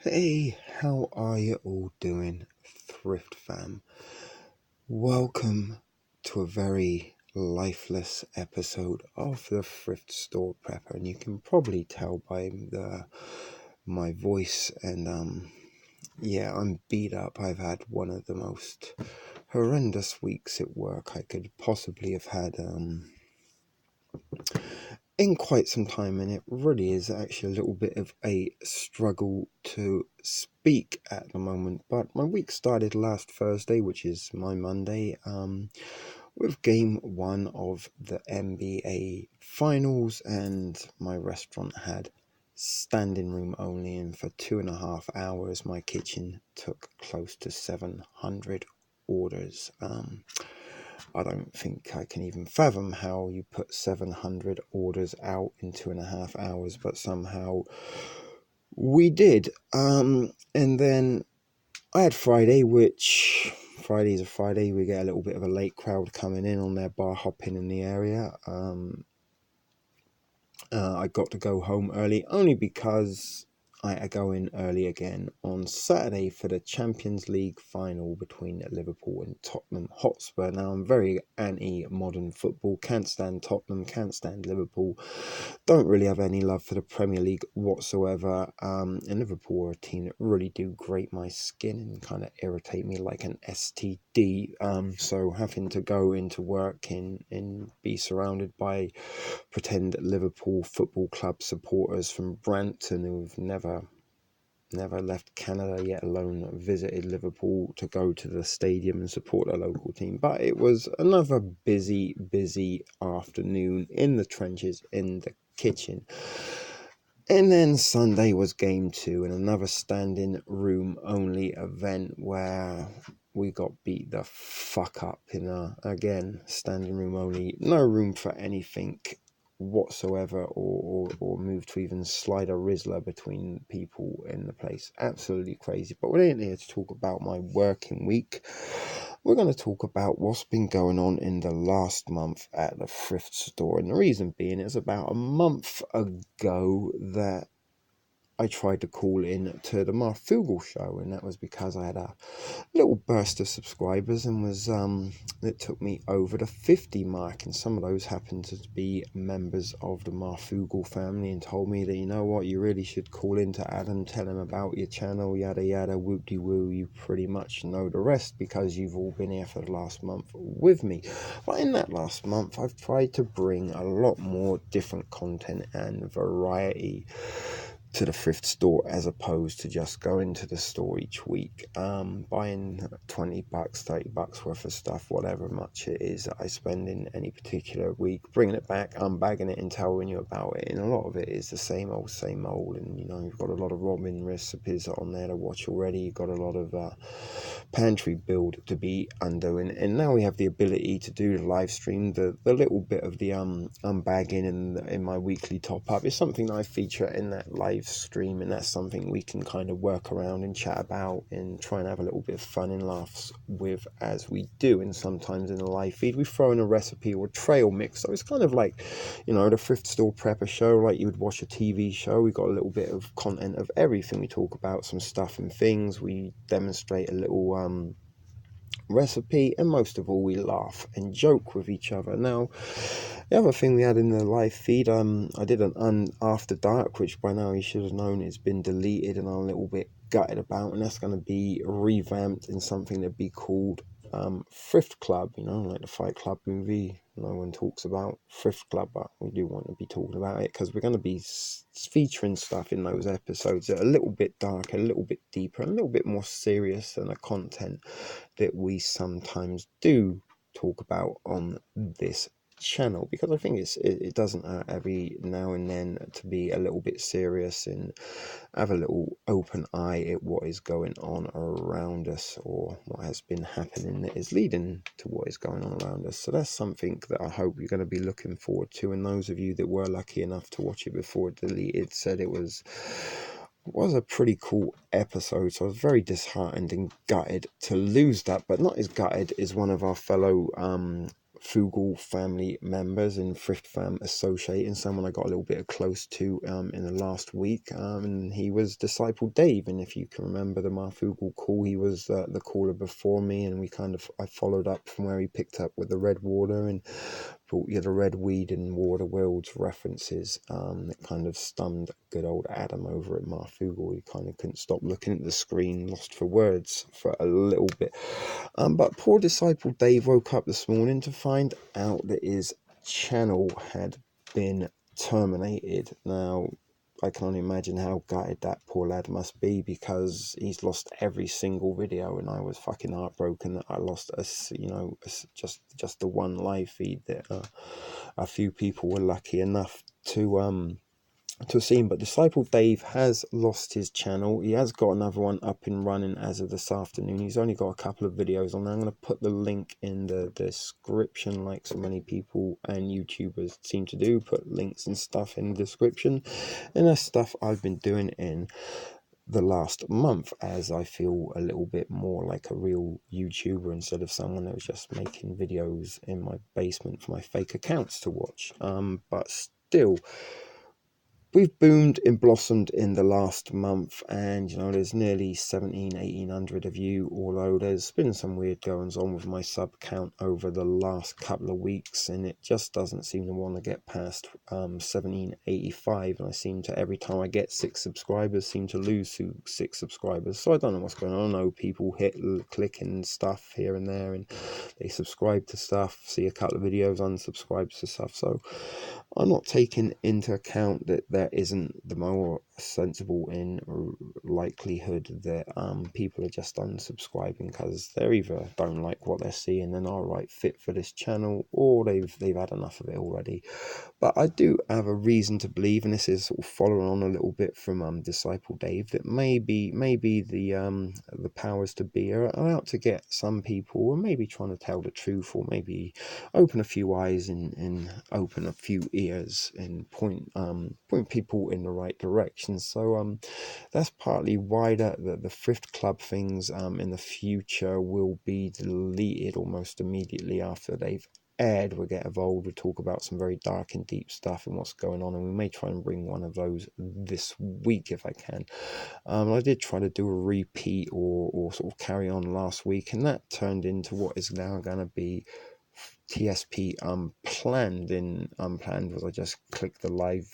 Hey, how are you all doing, Thrift fam? Welcome to a very lifeless episode of the Thrift Store Prepper, and you can probably tell by my voice and I'm beat up. I've had one of the most horrendous weeks at work I could possibly have had in quite some time, and it really is actually a little bit of a struggle to speak at the moment. But my week started last Thursday, which is my Monday, with game one of the NBA finals, and my restaurant had standing room only, and for 2.5 hours my kitchen took close to 700 orders. I don't think I can even fathom how you put 700 orders out in 2.5 hours, but somehow we did. And then I had Friday, which Friday's a Friday. We get a little bit of a late crowd coming in on their bar hopping in the area. I got to go home early only because I had to go in early again on Saturday for the Champions League final between Liverpool and Tottenham Hotspur. Now, I'm very anti-modern football, can't stand Tottenham, can't stand Liverpool, don't really have any love for the Premier League whatsoever, and Liverpool are a team that really do grate my skin and kind of irritate me like an STD, so having to go into work and be surrounded by pretend Liverpool Football Club supporters from Brampton who've never left Canada, yet alone visited Liverpool, to go to the stadium and support their local team. But it was another busy afternoon in the trenches, in the kitchen. And then Sunday was game two, and another standing room only event where we got beat the fuck up in again, standing room only, no room for anything whatsoever, or move to even slide a Rizzler between people in the place. Absolutely crazy. But we're not here to talk about my working week. We're going to talk about what's been going on in the last month at the thrift store. And the reason being, it's about a month ago that I tried to call in to the Marfugel show, and that was because I had a little burst of subscribers and was it took me over the 50 mark, and some of those happened to be members of the Marfugel family, and told me that, you know what, you really should call in to Adam, tell him about your channel, yada yada, whoop-de-woo, you pretty much know the rest because you've all been here for the last month with me. But in that last month, I've tried to bring a lot more different content and variety to the thrift store, as opposed to just going to the store each week, buying $20, $30 worth of stuff, whatever much it is that I spend in any particular week, bringing it back, unbagging it and telling you about it. And a lot of it is the same old, and you've got a lot of ramen recipes on there to watch already. You've got a lot of pantry build to be undoing, and now we have the ability to do the live stream. The little bit of the unbagging in my weekly top up is something that I feature in that live stream, and that's something we can kind of work around and chat about and try and have a little bit of fun and laughs with as we do. And sometimes in the live feed we throw in a recipe or trail mix, so it's kind of like, the thrift store prepper show, like you would watch a TV show. We got a little bit of content of everything. We talk about some stuff and things, we demonstrate a little recipe, and most of all we laugh and joke with each other. Now, the other thing we had in the live feed, I did an after dark, which by now you should have known it's been deleted, and I'm a little bit gutted about, and that's going to be revamped in something that'd be called Thrift Club, like the Fight Club movie. No one talks about Thrift Club, but we do want to be talking about it because we're going to be featuring stuff in those episodes that are a little bit darker, a little bit deeper, and a little bit more serious than the content that we sometimes do talk about on this channel, because I think it doesn't hurt every now and then to be a little bit serious and have a little open eye at what is going on around us, or what has been happening that is leading to what is going on around us. So that's something that I hope you're going to be looking forward to. And those of you that were lucky enough to watch it before it deleted said it was a pretty cool episode. So I was very disheartened and gutted to lose that, but not as gutted as one of our fellow Fugal family members and Thrift Fam associating, someone I got a little bit close to in the last week, and he was Disciple Dave. And if you can remember the Marfugal call, he was the caller before me, and I followed up from where he picked up with the red water and thought the red weed and water worlds references. That kind of stunned good old Adam over at Marfugal. He kind of couldn't stop looking at the screen, lost for words for a little bit. But poor Disciple Dave woke up this morning to find out that his channel had been terminated. Now, I can only imagine how gutted that poor lad must be, because he's lost every single video, and I was fucking heartbroken that I lost just the one live feed that a few people were lucky enough to see him. But Disciple Dave has lost his channel. He has got another one up and running as of this afternoon. He's only got a couple of videos on there. I'm going to put the link in the description, like so many people and YouTubers seem to do, put links and stuff in the description. And that's stuff I've been doing in the last month, as I feel a little bit more like a real YouTuber instead of someone that was just making videos in my basement for my fake accounts to watch. But still, we've boomed and blossomed in the last month, and there's nearly 1800 of you, although there's been some weird goings on with my sub count over the last couple of weeks, and it just doesn't seem to want to get past 1785, and I seem to, every time I get 6 subscribers, seem to lose 6 subscribers. So I don't know what's going on. I know people clicking stuff here and there, and they subscribe to stuff, see a couple of videos, unsubscribe to stuff. So I'm not taking into account that there isn't the more sensible in likelihood that people are just unsubscribing because they either don't like what they're seeing and are right fit for this channel, or they've had enough of it already. But I do have a reason to believe, and this is sort of following on a little bit from Disciple Dave, that maybe the powers to be are out to get some people, or maybe trying to tell the truth, or maybe open a few eyes and open a few ears and point people in the right direction. So that's partly why the thrift club things in the future will be deleted almost immediately after they've aired. We'll get involved, we'll talk about some very dark and deep stuff and what's going on, and we may try and bring one of those this week if I can. I did try to do a repeat or sort of carry on last week, and that turned into what is now going to be TSP Unplanned. In Unplanned was I just click the live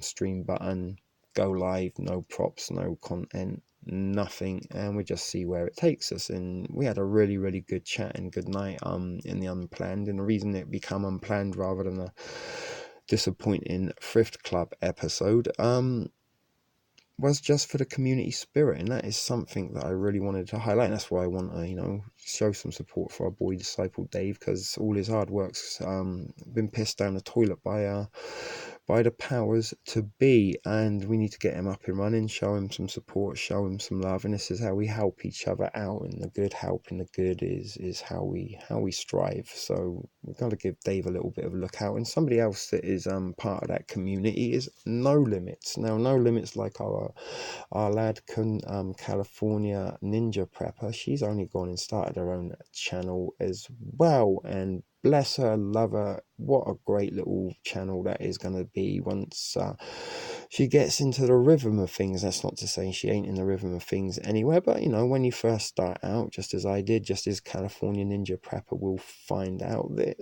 stream button, go live, no props, no content, nothing, and we just see where it takes us. And we had a really good chat and good night in the Unplanned, and the reason it became Unplanned rather than a disappointing thrift club episode was just for the community spirit, and that is something that I really wanted to highlight. And that's why I want to show some support for our boy Disciple Dave, because all his hard work's been pissed down the toilet by the powers to be, and we need to get him up and running, show him some support, show him some love. And this is how we help each other out, and the good helping the good is how we strive. So we've got to give Dave a little bit of a look out. And somebody else that is part of that community is No Limits. Now, No Limits, like our lad California Ninja Prepper, she's only gone and started her own channel as well, and bless her, love her, what a great little channel that is going to be once she gets into the rhythm of things. That's not to say she ain't in the rhythm of things anywhere, but when you first start out, just as I did, just as California Ninja Prepper will find out, that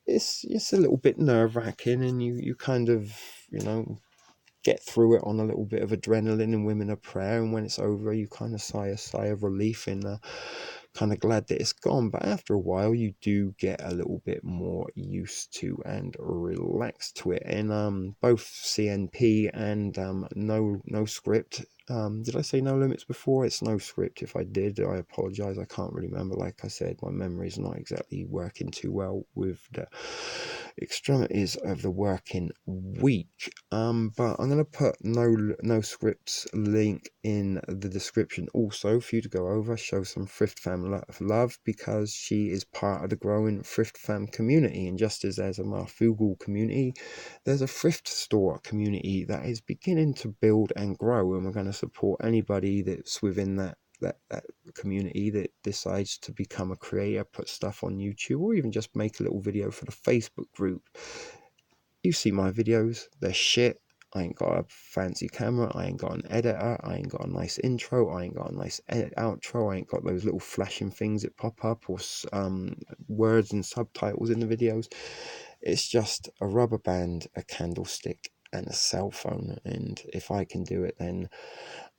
it's a little bit nerve-wracking, and you kind of get through it on a little bit of adrenaline and women of prayer, and when it's over you kind of sigh a sigh of relief and kind of glad that it's gone. But after a while you do get a little bit more used to and relaxed to it. And both CNP and no script, did I say No Limits before? It's No Script. If I did, I apologize. I can't really remember. Like I said, my memory's not exactly working too well with the extremities of the working week. But I'm going to put No Script's link in the description also for you to go over, show some Thrift Fam love, because she is part of the growing Thrift Fam community. And just as there's a Marfugal community, there's a thrift store community that is beginning to build and grow, and we're going to support anybody that's within that that community that decides to become a creator, put stuff on YouTube, or even just make a little video for the Facebook group. You see my videos, they're shit. I ain't got a fancy camera, I ain't got an editor, I ain't got a nice intro, I ain't got a nice outro, I ain't got those little flashing things that pop up, or words and subtitles in the videos. It's just a rubber band, a candlestick, and a cell phone. And if I can do it, then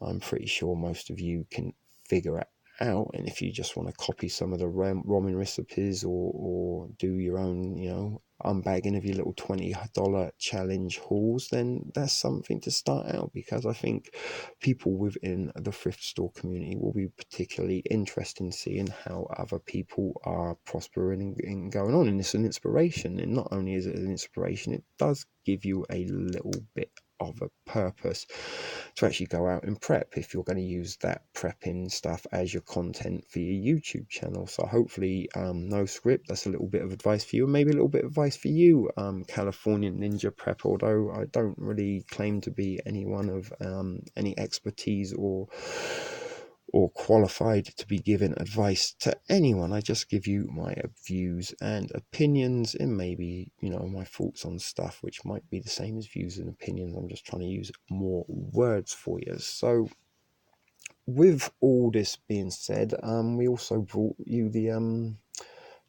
I'm pretty sure most of you can figure it out. And if you just want to copy some of the ramen recipes, or do your own, unbagging of your little $20 challenge hauls, then that's something to start out, because I think people within the thrift store community will be particularly interested in seeing how other people are prospering and going on. And it's an inspiration, and not only is it an inspiration, it does give you a little bit of a purpose to actually go out and prep, if you're going to use that prepping stuff as your content for your YouTube channel. So hopefully, no script, that's a little bit of advice for you, and maybe a little bit of advice for you, Californian Ninja Prepper, although I don't really claim to be anyone of any expertise or qualified to be given advice to anyone. I just give you my views and opinions, and maybe, my thoughts on stuff which might be the same as views and opinions. I'm just trying to use more words for you. So with all this being said, we also brought you the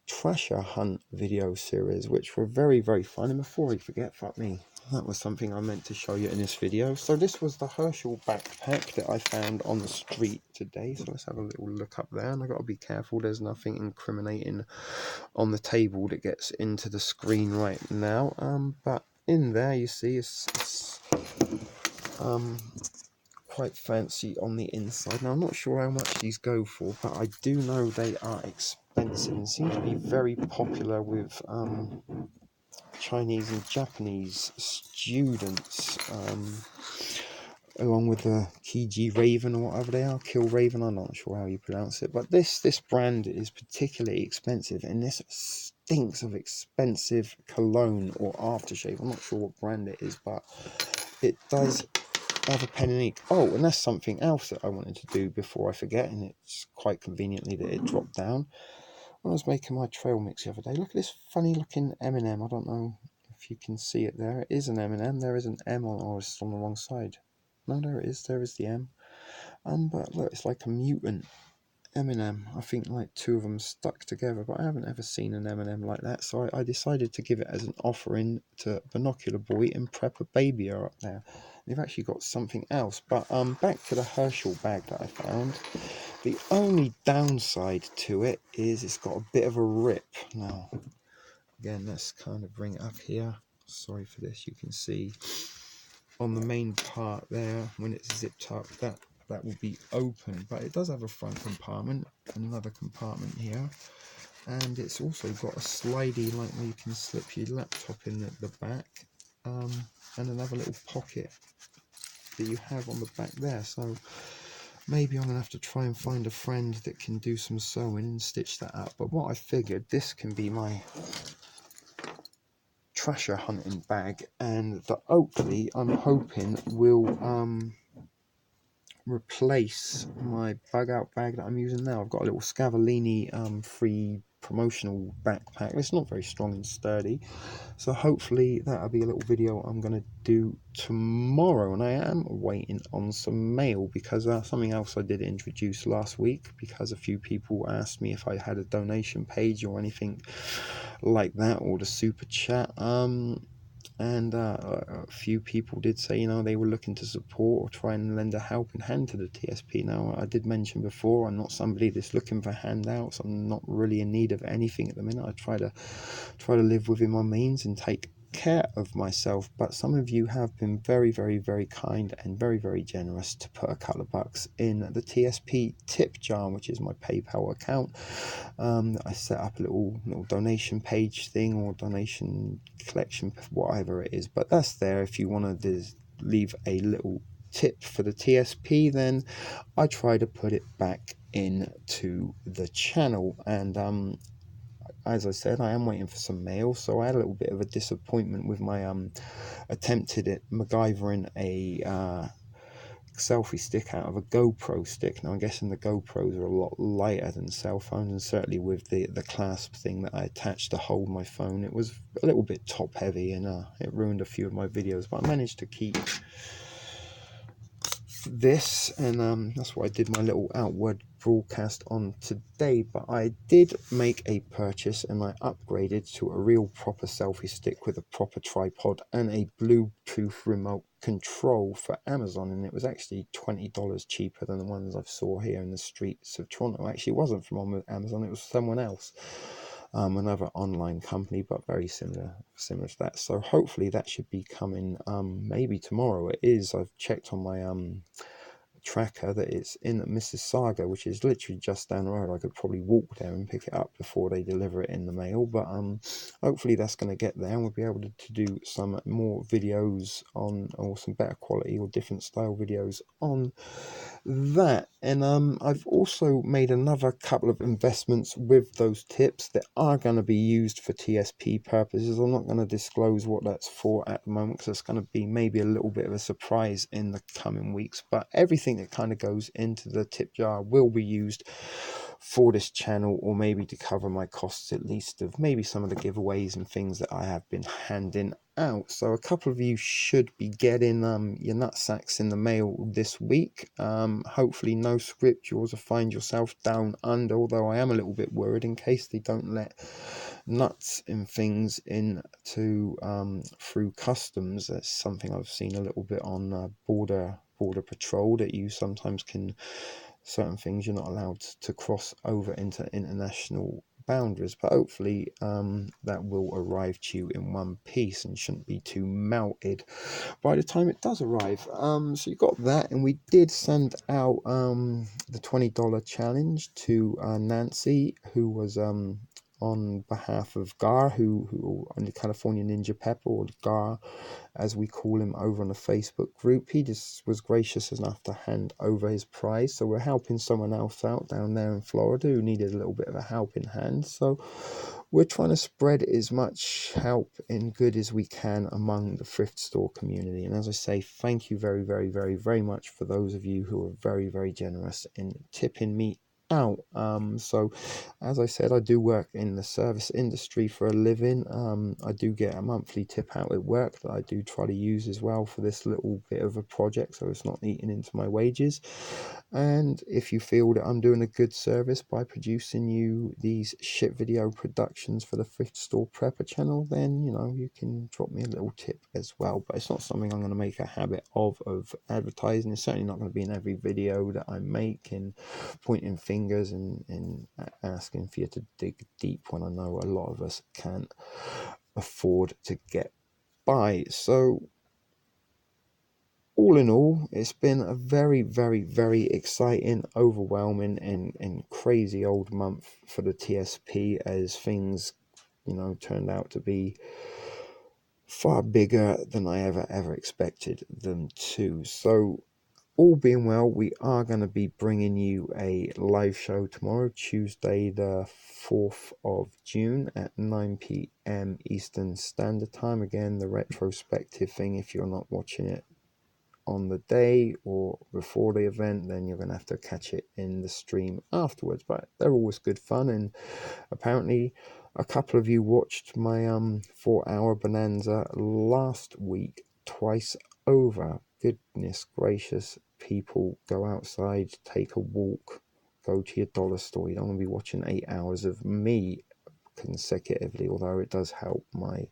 treasure hunt video series, which were very, very fun. And before I forget, fuck me, that was something I meant to show you in this video. So this was the Herschel backpack that I found on the street today. So let's have a little look up there, and I got to be careful there's nothing incriminating on the table that gets into the screen right now. But in there you see it's quite fancy on the inside. Now I'm not sure how much these go for, but I do know they are expensive and seem to be very popular with Chinese and Japanese students, along with the Kiji Raven, or whatever they are, Kill Raven, I'm not sure how you pronounce it. But this brand is particularly expensive, and this stinks of expensive cologne or aftershave. I'm not sure what brand it is, but it does have a pen and ink. Oh, and that's something else that I wanted to do before I forget, and it's quite conveniently that it dropped down. When I was making my trail mix the other day, look at this funny looking M&M. I don't know if you can see it there. It is an M&M. There is an M on, or it's on the wrong side. No, there it is. There is the M. But look, it's like a mutant M&M. I think like two of them stuck together, but I haven't ever seen an M&M like that. So I decided to give it as an offering to Binocular Boy and Prepper Baby are up there. They've actually got something else. But back to the Herschel bag that I found. The only downside to it is it's got a bit of a rip. Now, again, let's kind of bring it up here. Sorry for this. You can see on the main part there, when it's zipped up, that will be open. But it does have a front compartment and another compartment here. And it's also got a slidey, like where you can slip your laptop in at the back. And another little pocket that you have on the back there. So maybe I'm going to have to try and find a friend that can do some sewing and stitch that up. But what I figured, this can be my treasure hunting bag. And the Oakley, I'm hoping, will replace my bug out bag that I'm using now. I've got a little Scavallini free promotional backpack. It's not very strong and sturdy, so hopefully that'll be a little video I'm going to do tomorrow. And I am waiting on some mail, because something else I did introduce last week, because a few people asked me if I had a donation page or anything like that, or the super chat. And a few people did say, they were looking to support or try and lend a helping hand to the TSP. Now, I did mention before, I'm not somebody that's looking for handouts. I'm not really in need of anything at the minute. I try to live within my means and take care of myself. But some of you have been very, very, very kind and very, very generous to put a couple of bucks in the TSP tip jar, which is my PayPal account. I set up a little donation page thing, or donation collection, whatever it is. But that's there. If you want to leave a little tip for the TSP, then I try to put it back into the channel. And as I said, I am waiting for some mail, so I had a little bit of a disappointment with my attempted at MacGyvering a selfie stick out of a GoPro stick. Now I'm guessing the GoPros are a lot lighter than cell phones, and certainly with the clasp thing that I attached to hold my phone, it was a little bit top heavy, and it ruined a few of my videos, but I managed to keep this, and that's what I did my little outward broadcast on today. But I did make a purchase, and I upgraded to a real proper selfie stick with a proper tripod and a Bluetooth remote control for Amazon, and it was actually $20 cheaper than the ones I saw here in the streets of Toronto. Actually, it wasn't from Amazon, it was someone else, another online company, but very similar to that. So hopefully that should be coming maybe tomorrow. It is. I've checked on my tracker that it's in Mississauga, which is literally just down the road. I could probably walk there and pick it up before they deliver it in the mail, but hopefully that's going to get there, and we'll be able to do some more videos on, or some better quality or different style videos on that. And I've also made another couple of investments with those tips that are going to be used for TSP purposes. I'm not going to disclose what that's for at the moment, because it's going to be maybe a little bit of a surprise in the coming weeks, but everything that kind of goes into the tip jar will be used for this channel, or maybe to cover my costs, at least, of maybe some of the giveaways and things that I have been handing out. So a couple of you should be getting your nutsacks in the mail this week. Hopefully no script, yours will find yourself down under, although I am a little bit worried in case they don't let nuts and things in to through customs. That's something I've seen a little bit on border patrol, that you sometimes can, certain things you're not allowed to cross over into international boundaries, but hopefully that will arrive to you in one piece and shouldn't be too melted by the time it does arrive. So you got that, and we did send out the $20 challenge to Nancy, who was on behalf of Gar, who on the California Ninja Pepper, or Gar as we call him over on the Facebook group. He just was gracious enough to hand over his prize, so we're helping someone else out down there in Florida who needed a little bit of a helping hand. So we're trying to spread as much help and good as we can among the thrift store community. And as I say, thank you very, very, very, very much for those of you who are very, very generous in tipping me out. So as I said, I do work in the service industry for a living. I do get a monthly tip out at work that I do try to use as well for this little bit of a project, so it's not eating into my wages. And if you feel that I'm doing a good service by producing you these shit video productions for the Thrift Store Prepper channel, then you can drop me a little tip as well. But it's not something I'm going to make a habit of advertising. It's certainly not going to be in every video that I make and pointing fingers and asking for you to dig deep, when I know a lot of us can't afford to get by. So all in all, it's been a very, very, very exciting, overwhelming and crazy old month for the TSP, as things turned out to be far bigger than I ever expected them to. So all being well, we are going to be bringing you a live show tomorrow, Tuesday the 4th of June at 9 p.m. Eastern Standard Time. Again, the retrospective thing, if you're not watching it on the day or before the event, then you're going to have to catch it in the stream afterwards. But they're always good fun, and apparently a couple of you watched my 4-hour bonanza last week twice over. Goodness gracious, people, go outside, take a walk, go to your dollar store. You don't want to be watching 8 hours of me consecutively, although it does help my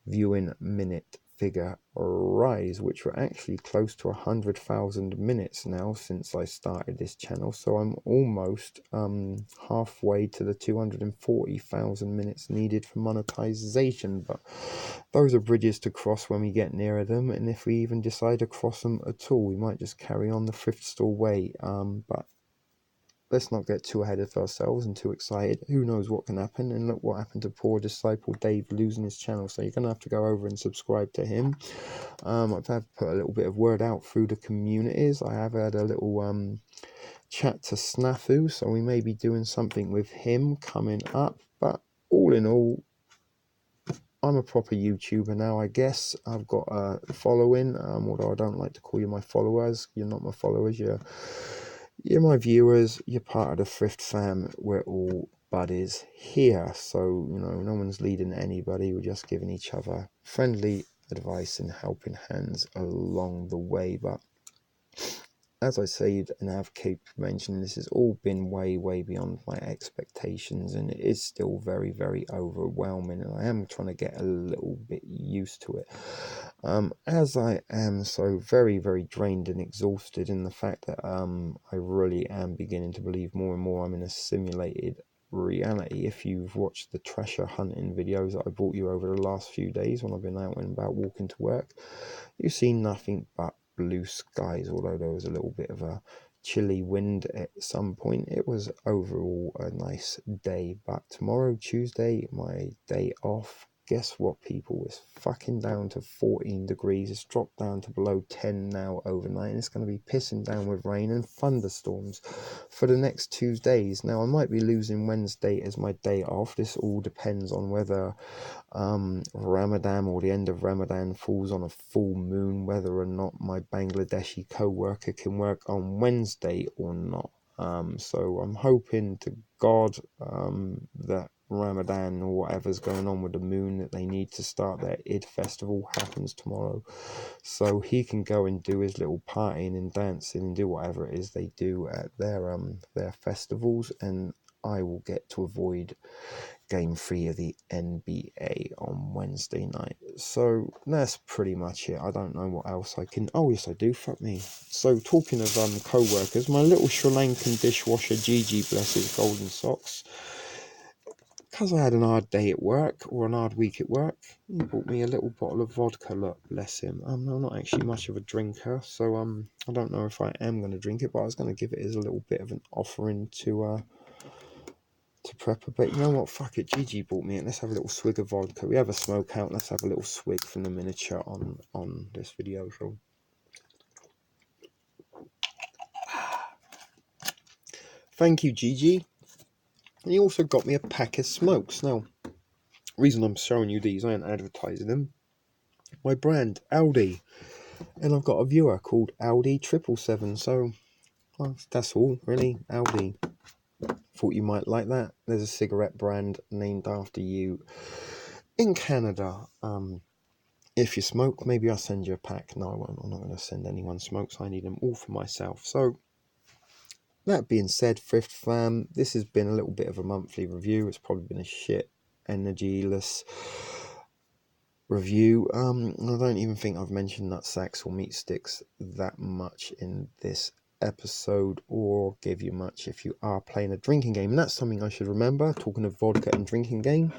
viewing minute figure rise, which we're actually close to 100,000 minutes now since I started this channel. So I'm almost halfway to the 240,000 minutes needed for monetization, but those are bridges to cross when we get nearer them. And if we even decide to cross them at all, we might just carry on the thrift store way. But let's not get too ahead of ourselves and too excited. Who knows what can happen? And look what happened to poor disciple Dave losing his channel. So you're going to have to go over and subscribe to him. I've had put a little bit of word out through the communities. I have had a little chat to Snafu, so we may be doing something with him coming up. But all in all, I'm a proper YouTuber now, I guess. I've got a following, although I don't like to call you my followers. You're not my followers, you're my viewers. You're part of the Thrift fam. We're all buddies here. So, no one's leading anybody. We're just giving each other friendly advice and helping hands along the way. But as I said, and I've kept mentioning, this has all been way, way beyond my expectations, and it is still very, very overwhelming, and I am trying to get a little bit used to it. As I am so very, very drained and exhausted in the fact that I really am beginning to believe more and more I'm in a simulated reality. If you've watched the treasure hunting videos that I brought you over the last few days when I've been out and about walking to work, you've seen nothing but blue skies, although there was a little bit of a chilly wind at some point. It was overall a nice day. But tomorrow, Tuesday, my day off, guess what, people? It's fucking down to 14 degrees. It's dropped down to below 10 now overnight, and it's going to be pissing down with rain and thunderstorms for the next 2 days. Now, I might be losing Wednesday as my day off. This all depends on whether Ramadan or the end of Ramadan falls on a full moon, whether or not my Bangladeshi co-worker can work on Wednesday or not. So I'm hoping to God that Ramadan or whatever's going on with the moon that they need to start their Eid festival happens tomorrow, so he can go and do his little partying and dancing and do whatever it is they do at their festivals, and I will get to avoid Game 3 of the NBA on Wednesday night. So that's pretty much it. I don't know what else I can... Oh, yes, I do. Fuck me. So talking of co-workers, my little Sri Lankan dishwasher, Gigi, bless his golden socks, because I had an hard day at work, or an hard week at work, he bought me a little bottle of vodka. Look, bless him. I'm not actually much of a drinker, so I don't know if I am going to drink it, but I was going to give it as a little bit of an offering to Prepper. But you know what, fuck it, Gigi bought me it. Let's have a little swig of vodka. We have a smoke out, let's have a little swig from the miniature on this video. So thank you, Gigi. And he also got me a pack of smokes. Now, reason I'm showing you these, I ain't advertising them. My brand, Aldi, and I've got a viewer called Aldi 777. So well, that's all really. Aldi, thought you might like that. There's a cigarette brand named after you in Canada. If you smoke, maybe I'll send you a pack. No, I won't. I'm not going to send anyone smokes. I need them all for myself. So, that being said, Thrift fam, this has been a little bit of a monthly review. It's probably been a shit, energyless review. I don't even think I've mentioned nut sacks or meat sticks that much in this episode, or give you much if you are playing a drinking game. And that's something I should remember, talking of vodka and drinking game.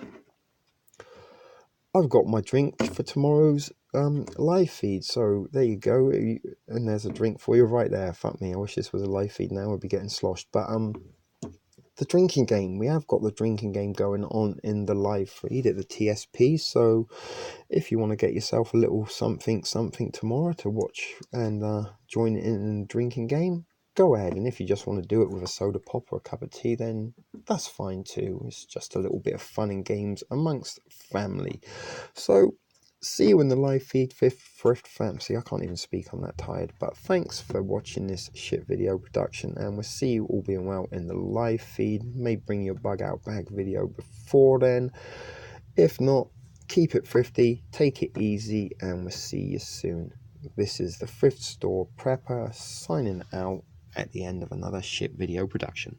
I've got my drink for tomorrow's live feed, so there you go, and there's a drink for you right there. Fuck me, I wish this was a live feed now, I'd be getting sloshed. But the drinking game, we have got the drinking game going on in the live feed at the TSP, so if you want to get yourself a little something tomorrow to watch and join in the drinking game, go ahead. And if you just want to do it with a soda pop or a cup of tea, then that's fine too. It's just a little bit of fun and games amongst family. So see you in the live feed, Thrift fam. See, I can't even speak, I'm that tired. But thanks for watching this shit video production, and we'll see you all being well in the live feed. May bring you a bug out bag video before then. If not, keep it thrifty, take it easy, and we'll see you soon. This is the Thrift Store Prepper signing out at the end of another shit video production.